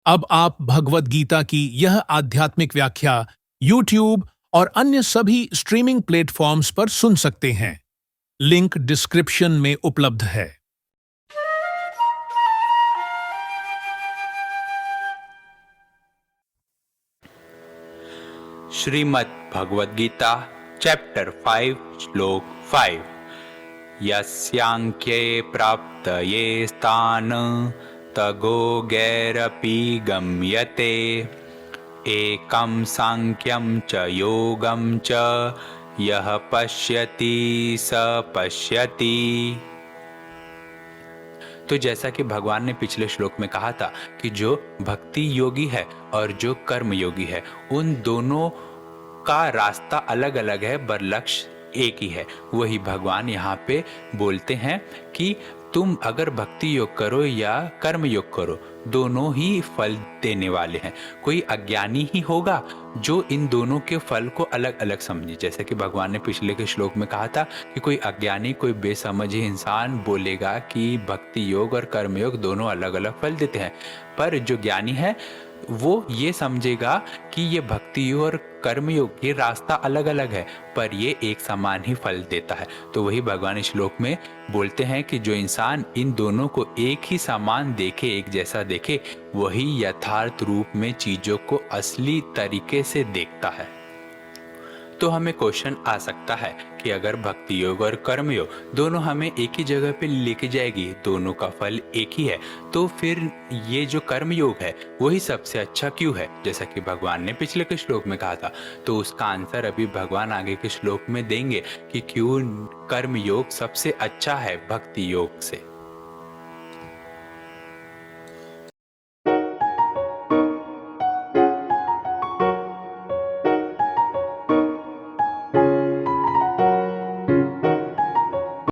अब आप भगवद गीता की यह आध्यात्मिक व्याख्या YouTube और अन्य सभी स्ट्रीमिंग प्लेटफॉर्म्स पर सुन सकते हैं। लिंक डिस्क्रिप्शन में उपलब्ध है। श्रीमद् भगवद गीता चैप्टर 5 श्लोक 5 यस्यांख्ये प्राप्तये स्थान तगो गैरपि गम्यते एकं सांख्यं च योगं च यः पश्यति स पश्यति। तो जैसा कि भगवान ने पिछले श्लोक में कहा था कि जो भक्ति योगी है और जो कर्म योगी है, उन दोनों का रास्ता अलग अलग है, पर लक्ष्य एक ही है। वही भगवान यहाँ पे बोलते हैं कि तुम अगर भक्ति योग करो या कर्म योग करो, दोनों ही फल देने वाले हैं। कोई अज्ञानी ही होगा जो इन दोनों के फल को अलग अलग समझे। जैसे कि भगवान ने पिछले के श्लोक में कहा था कि कोई अज्ञानी, कोई बेसमझी इंसान बोलेगा कि भक्ति योग और कर्म योग दोनों अलग अलग फल देते हैं, पर जो ज्ञानी है वो ये समझेगा कि ये भक्ति योग और कर्म योग ये रास्ता अलग अलग है, पर ये एक समान ही फल देता है। तो वही भगवान इस श्लोक में बोलते हैं कि जो इंसान इन दोनों को एक ही समान देखे, एक जैसा देखे, वही यथार्थ रूप में चीजों को असली तरीके से देखता है। तो हमें क्वेश्चन आ सकता है कि अगर भक्ति योग और कर्म योग दोनों हमें एक ही जगह पे लेके जाएगी, दोनों का फल एक ही है, तो फिर ये जो कर्म योग है वही सबसे अच्छा क्यों है, जैसा कि भगवान ने पिछले के श्लोक में कहा था। तो उसका आंसर अभी भगवान आगे के श्लोक में देंगे कि क्यों कर्म योग सबसे अच्छा है भक्ति योग से।